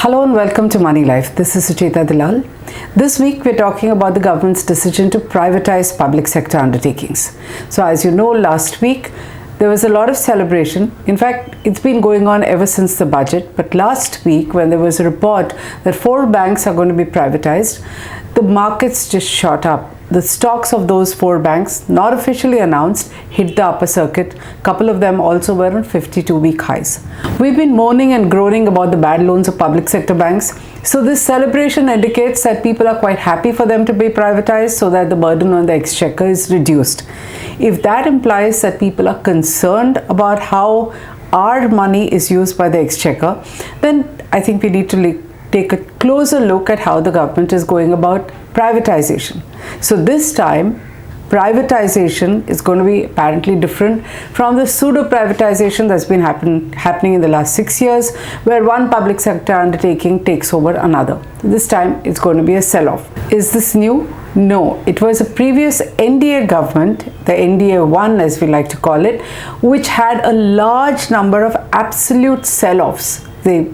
Hello and welcome to Moneylife. This is Sucheta Dalal. This week we're talking about the government's decision to privatize public sector undertakings. So as you know, last week there was a lot of celebration. In fact, it's been going on ever since the budget. But last week, when there was a report that 4 banks are going to be privatized, the markets just shot up. The stocks of those 4 banks, not officially announced, hit the upper circuit. A couple of them also were on 52-week highs. We've been moaning and groaning about the bad loans of public sector banks. So this celebration indicates that people are quite happy for them to be privatized so that the burden on the exchequer is reduced. If that implies that people are concerned about how our money is used by the exchequer, then I think we need to take a closer look at how the government is going about privatization. So this time, privatization is going to be apparently different from the pseudo-privatization that's been happening in the last 6 years, where one public sector undertaking takes over another. This time, it's going to be a sell-off. Is this new? No, it was a previous NDA government, the NDA 1 as we like to call it, which had a large number of absolute sell-offs. They,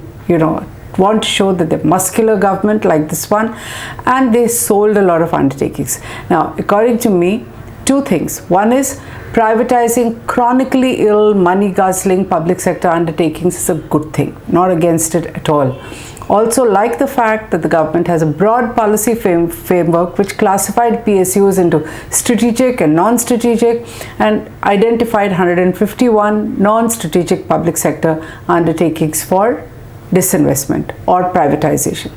want to show that they're muscular government like this one, and they sold a lot of undertakings. Now, according to me, 2 things. One is privatizing chronically ill, money-guzzling public sector undertakings is a good thing, not against it at all. Also, like the fact that the government has a broad policy framework which classified PSUs into strategic and non-strategic and identified 151 non-strategic public sector undertakings for disinvestment or privatization.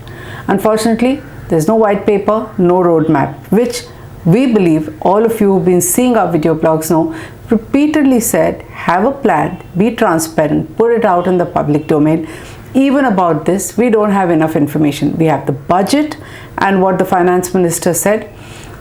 Unfortunately, there's no white paper, no roadmap, which we believe all of you who've been seeing our video blogs know repeatedly said, have a plan, be transparent, put it out in the public domain. Even about this, we don't have enough information. We have the budget and what the finance minister said.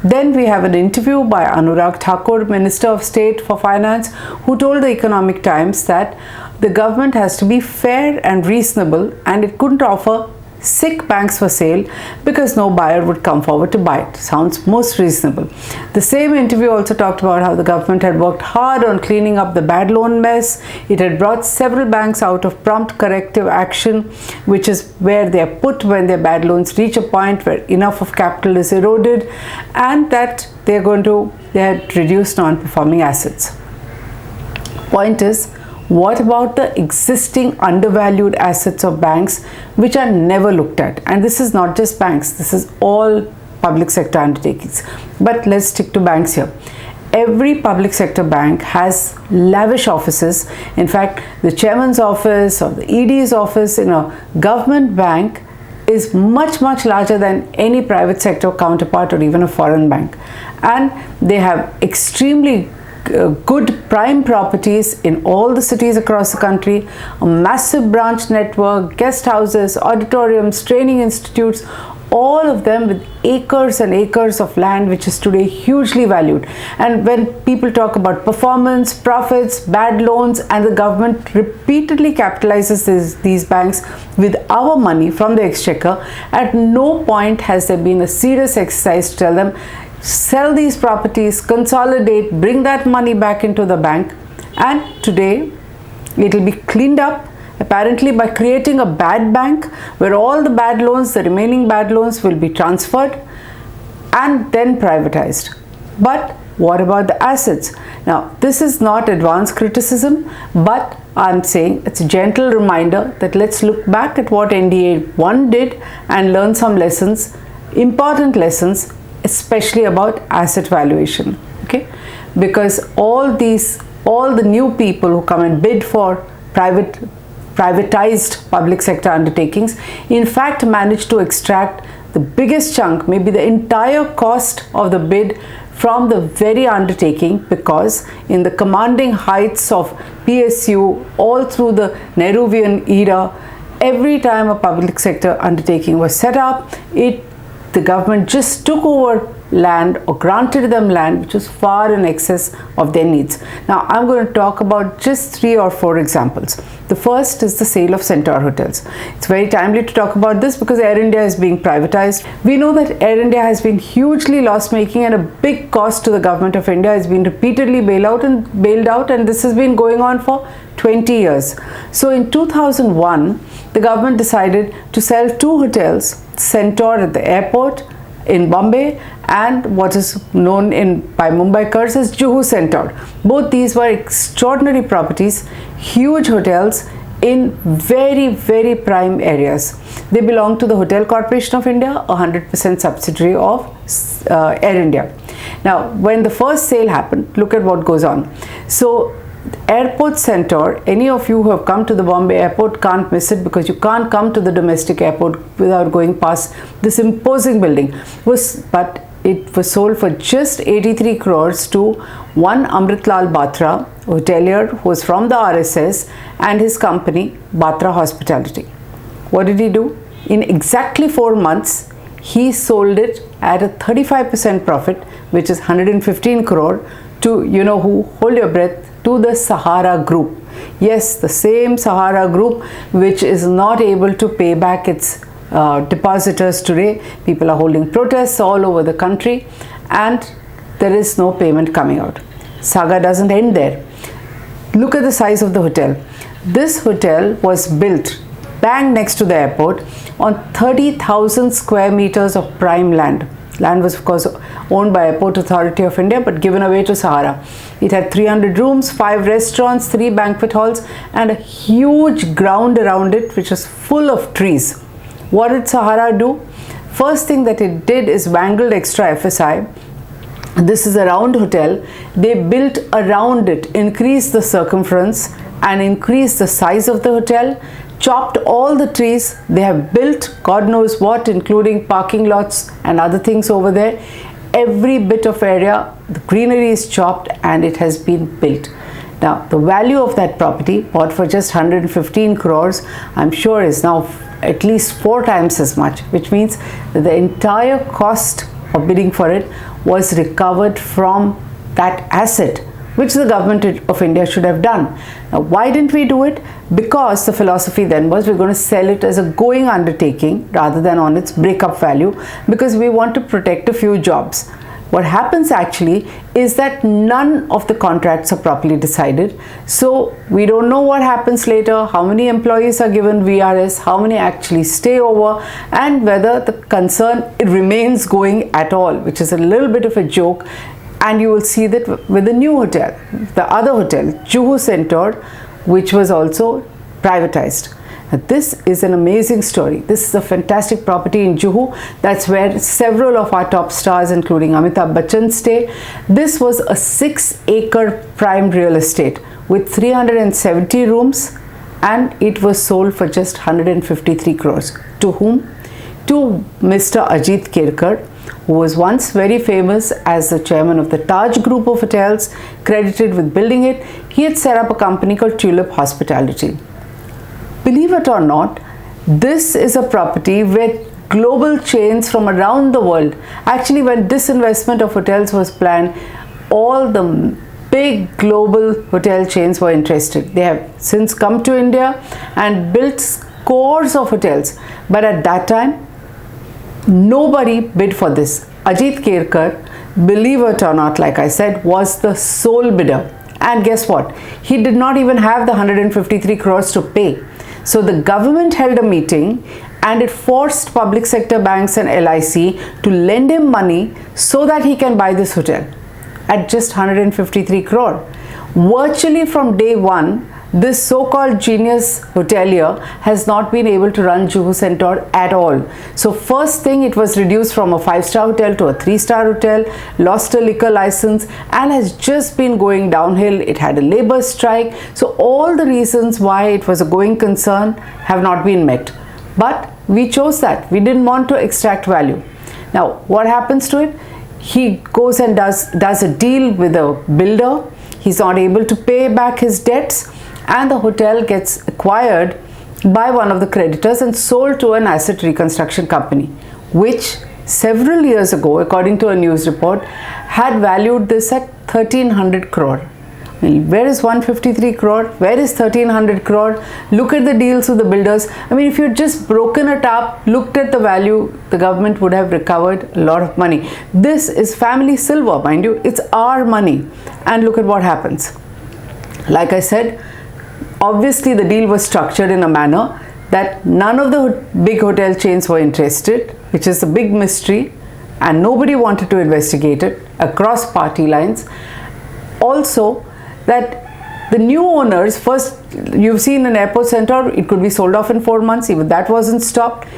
Then we have an interview by Anurag Thakur, Minister of State for Finance, who told the Economic Times that the government has to be fair and reasonable and it couldn't offer sick banks for sale because no buyer would come forward to buy it. Sounds most reasonable. The same interview also talked about how the government had worked hard on cleaning up the bad loan mess. It had brought several banks out of prompt corrective action, which is where they are put when their bad loans reach a point where enough of capital is eroded, and that they had reduced non-performing assets. Point is, what about the existing undervalued assets of banks which are never looked at? And this is not just banks, this is all public sector undertakings. But let's stick to banks here. Every public sector bank has lavish offices. In fact, the chairman's office or the ED's office in a government bank is much larger than any private sector counterpart or even a foreign bank. And they have extremely good prime properties in all the cities across the country, a massive branch network, guest houses, auditoriums, training institutes, all of them with acres and acres of land, which is today hugely valued. And when people talk about performance, profits, bad loans, and the government repeatedly capitalizes these banks with our money from the exchequer, at no point has there been a serious exercise to tell them, sell these properties, consolidate, bring that money back into the bank. And today it will be cleaned up apparently by creating a bad bank where all the bad loans, the remaining bad loans, will be transferred and then privatized. But what about the assets? Now, this is not advanced criticism, but I'm saying it's a gentle reminder that let's look back at what NDA 1 did and learn some lessons, important lessons, especially about asset valuation. Okay, because all the new people who come and bid for privatized public sector undertakings in fact manage to extract the biggest chunk, maybe the entire cost of the bid from the very undertaking, because in the commanding heights of PSU all through the Nehruvian era, every time a public sector undertaking was set up, the government just took over land or granted them land which was far in excess of their needs. Now I'm going to talk about just 3 or 4 examples. The first is the sale of Centaur hotels. It's very timely to talk about this because Air India is being privatized. We know that Air India has been hugely loss making and a big cost to the government of India. Has been repeatedly bailed out, and this has been going on for 20 years. So in 2001, the government decided to sell 2 hotels, Centaur at the airport in Bombay and what is known by Mumbaikars as Juhu Centaur. Both these were extraordinary properties, huge hotels in very prime areas. They belong to the Hotel Corporation of India, 100% subsidiary of Air India. Now, when the first sale happened, look at what goes on. So, Airport Centaur, any of you who have come to the Bombay airport can't miss it because you can't come to the domestic airport without going past this imposing building. But it was sold for just 83 crores to one Amritlal Batra, a hotelier who was from the RSS, and his company Batra Hospitality. What did he do? In exactly 4 months, he sold it at a 35% profit, which is 115 crore to, you know who, hold your breath, to the Sahara Group. Yes, the same Sahara Group which is not able to pay back its depositors today. People are holding protests all over the country and there is no payment coming out. Saga doesn't end there. Look at the size of the hotel. This hotel was built bang next to the airport on 30,000 square meters of prime land. Land was of course owned by Airport Authority of India but given away to Sahara. It had 300 rooms, 5 restaurants, 3 banquet halls and a huge ground around it which was full of trees. What did Sahara do? First thing that it did is wangled extra FSI. This is a round hotel. They built around it, increased the circumference and increased the size of the hotel, chopped all the trees. They have built God knows what, including parking lots and other things over there. Every bit of area, the greenery is chopped and it has been built. Now, the value of that property, bought for just 115 crores, I'm sure is now at least 4 times as much, which means that the entire cost of bidding for it was recovered from that asset, which the government of India should have done. Now, why didn't we do it? Because the philosophy then was we're going to sell it as a going undertaking rather than on its breakup value because we want to protect a few jobs. What happens actually is that none of the contracts are properly decided. So we don't know what happens later, how many employees are given VRS, how many actually stay over, and whether the concern remains going at all, which is a little bit of a joke. And you will see that with the new hotel, the other hotel, Juhu Centaur, which was also privatized. Now, this is an amazing story. This is a fantastic property in Juhu. That's where several of our top stars, including Amitabh Bachchan, stay. This was a 6-acre prime real estate with 370 rooms and it was sold for just 153 crores. To whom? To Mr. Ajit Kerkar, who was once very famous as the chairman of the Taj Group of Hotels, credited with building it. He had set up a company called Tulip Hospitality. Believe it or not, this is a property where global chains from around the world, actually when disinvestment of hotels was planned, all the big global hotel chains were interested. They have since come to India and built scores of hotels. But at that time, nobody bid for this. Ajit Kerkar, believe it or not, like I said, was the sole bidder. And guess what? He did not even have the 153 crores to pay. So the government held a meeting and it forced public sector banks and LIC to lend him money so that he can buy this hotel at just 153 crore. Virtually from day one, this so-called genius hotelier has not been able to run Juhu Centaur at all. So first thing, it was reduced from a 5-star hotel to a 3-star hotel, lost a liquor license and has just been going downhill. It had a labor strike. So all the reasons why it was a going concern have not been met. But we chose that. We didn't want to extract value. Now, what happens to it? He goes and does a deal with a builder. He's not able to pay back his debts. And the hotel gets acquired by one of the creditors and sold to an asset reconstruction company, which several years ago, according to a news report, had valued this at 1300 crore. Where is 153 crore? Where is 1300 crore? Look at the deals with the builders. I mean, if you'd just broken it up, looked at the value, the government would have recovered a lot of money. This is family silver, mind you. It's our money. And look at what happens. Like I said, obviously the deal was structured in a manner that none of the big hotel chains were interested, which is a big mystery, and nobody wanted to investigate it across party lines. Also, that the new owners, first, you've seen an airport center, it could be sold off in 4 months, even that wasn't stopped.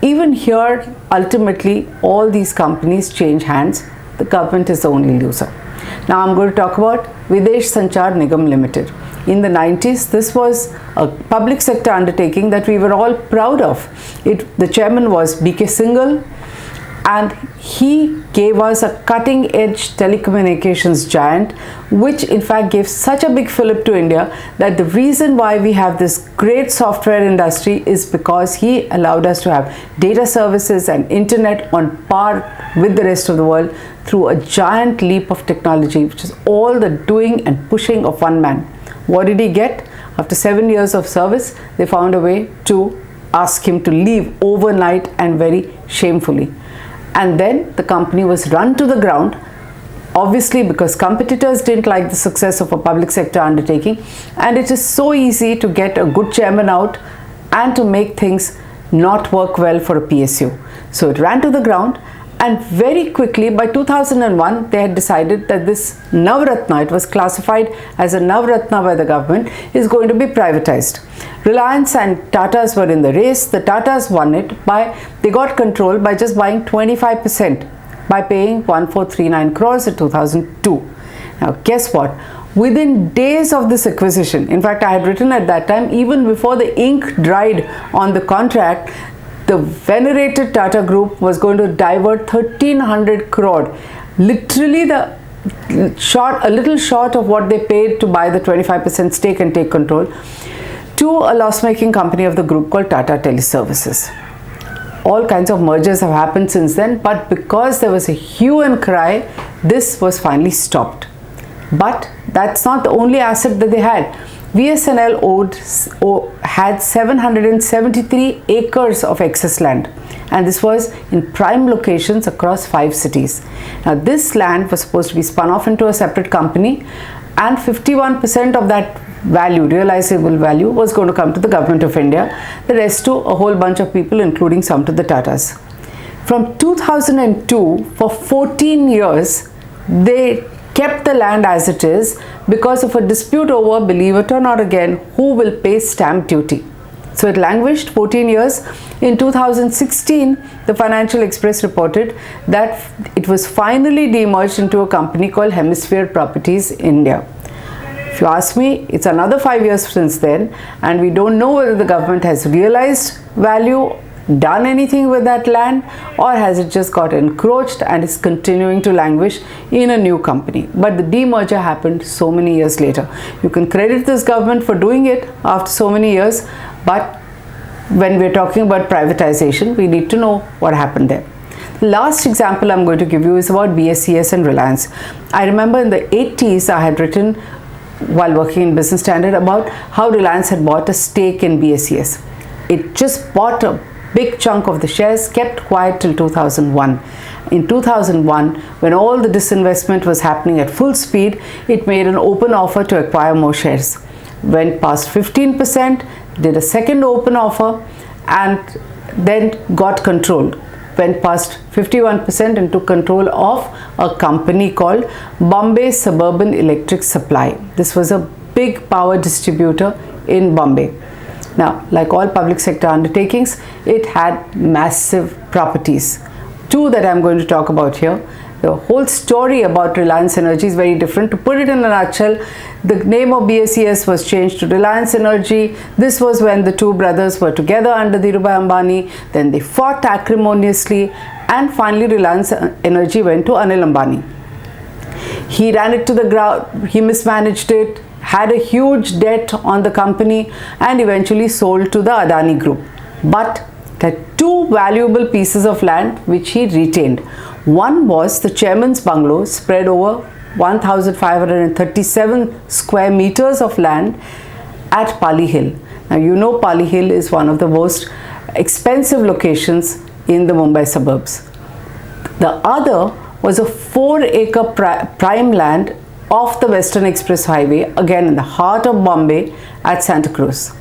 Even here, ultimately, all these companies change hands. The government is the only loser. Now I'm going to talk about Videsh Sanchar Nigam Limited. In the 90s, this was a public sector undertaking that we were all proud of. The chairman was B.K. Singhal, and he gave us a cutting-edge telecommunications giant, which in fact gave such a big fillip to India that the reason why we have this great software industry is because he allowed us to have data services and internet on par with the rest of the world through a giant leap of technology, which is all the doing and pushing of one man. What did he get? After 7 years of service, they found a way to ask him to leave overnight and very shamefully. And then the company was run to the ground, obviously because competitors didn't like the success of a public sector undertaking, and it is so easy to get a good chairman out and to make things not work well for a PSU. So it ran to the ground, and very quickly by 2001 they had decided that this Navratna, it was classified as a Navratna by the government, is going to be privatized. Reliance and Tatas were in the race. The Tatas won it they got control by just buying 25% by paying 1439 crores in 2002. Now guess what? Within days of this acquisition, in fact I had written at that time, even before the ink dried on the contract, the venerated Tata Group was going to divert 1300 crore, literally a little short of what they paid to buy the 25% stake and take control, to a loss-making company of the group called Tata Teleservices. All kinds of mergers have happened since then, but because there was a hue and cry, this was finally stopped. But that's not the only asset that they had. VSNL had 773 acres of excess land, and this was in prime locations across 5 cities. Now this land was supposed to be spun off into a separate company, and 51% of that value, realizable value, was going to come to the government of India, the rest to a whole bunch of people, including some to the Tatas. From 2002, for 14 years, they kept the land as it is because of a dispute over, believe it or not again, who will pay stamp duty. So it languished 14 years. In 2016, the Financial Express reported that it was finally demerged into a company called Hemisphere Properties India. If you ask me, it's another 5 years since then, and we don't know whether the government has realized value, done anything with that land, or has it just got encroached and is continuing to languish in a new company. But the demerger happened so many years later. You can credit this government for doing it after so many years, but when we're talking about privatization, we need to know what happened there. The last example I'm going to give you is about BSES and Reliance. I remember in the 80s I had written, while working in Business Standard, about how Reliance had bought a stake in BSES. It just bought a big chunk of the shares, kept quiet till 2001. In 2001, when all the disinvestment was happening at full speed, it made an open offer to acquire more shares. Went past 15%, did a second open offer, and then got control. Went past 51% and took control of a company called Bombay Suburban Electric Supply. This was a big power distributor in Bombay. Now, like all public sector undertakings, it had massive properties. 2 that I'm going to talk about here. The whole story about Reliance Energy is very different. To put it in a nutshell, the name of BSES was changed to Reliance Energy. This was when the 2 brothers were together under Dhirubhai Ambani. Then they fought acrimoniously, and finally Reliance Energy went to Anil Ambani. He ran it to the ground, he mismanaged it, had a huge debt on the company, and eventually sold to the Adani Group. But There are two valuable pieces of land which he retained. One was the chairman's bungalow, spread over 1,537 square meters of land at Pali Hill. Now you know Pali Hill is one of the most expensive locations in the Mumbai suburbs. The other was a 4-acre prime land off the Western Express Highway, again in the heart of Bombay at Santa Cruz.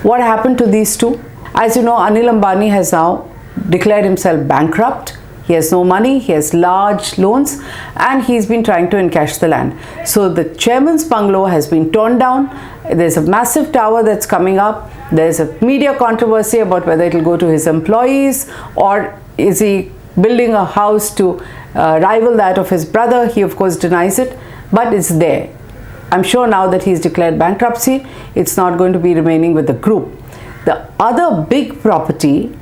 What happened to these two? As you know, Anil Ambani has now declared himself bankrupt. He has no money, he has large loans, and he's been trying to encash the land. So the chairman's bungalow has been torn down. There's a massive tower that's coming up. There's a media controversy about whether it will go to his employees, or is he building a house to rival that of his brother. He of course denies it, but it's there. I'm sure now that he's declared bankruptcy, it's not going to be remaining with the group. The other big property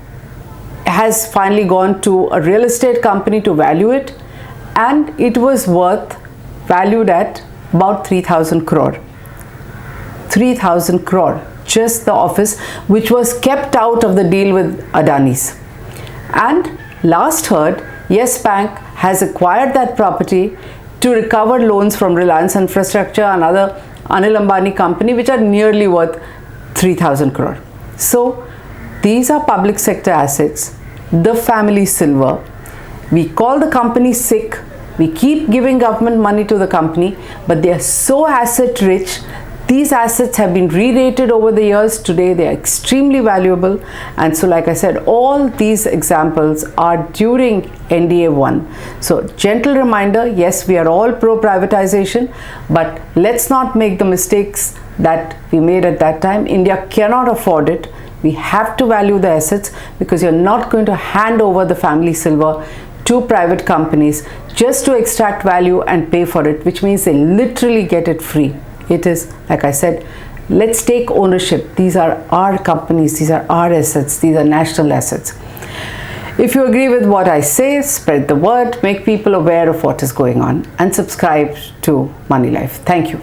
has finally gone to a real estate company to value it, and it was valued at about 3,000 crore. 3,000 crore, just the office, which was kept out of the deal with Adani's. And last heard, Yes Bank has acquired that property to recover loans from Reliance Infrastructure, another Anil Ambani company, which are nearly worth 3,000 crore. So these are public sector assets, the family silver. We call the company sick. We keep giving government money to the company, but they are so asset rich. These assets have been re-rated over the years. Today they are extremely valuable, and so like I said, all these examples are during NDA 1. So gentle reminder, yes, we are all pro privatization, but let's not make the mistakes that we made at that time. India cannot afford it. We have to value the assets, because you're not going to hand over the family silver to private companies just to extract value and pay for it, which means they literally get it free. It is, like I said, let's take ownership. These are our companies, these are our assets, these are national assets. If you agree with what I say, spread the word, make people aware of what is going on, and subscribe to Moneylife. Thank you.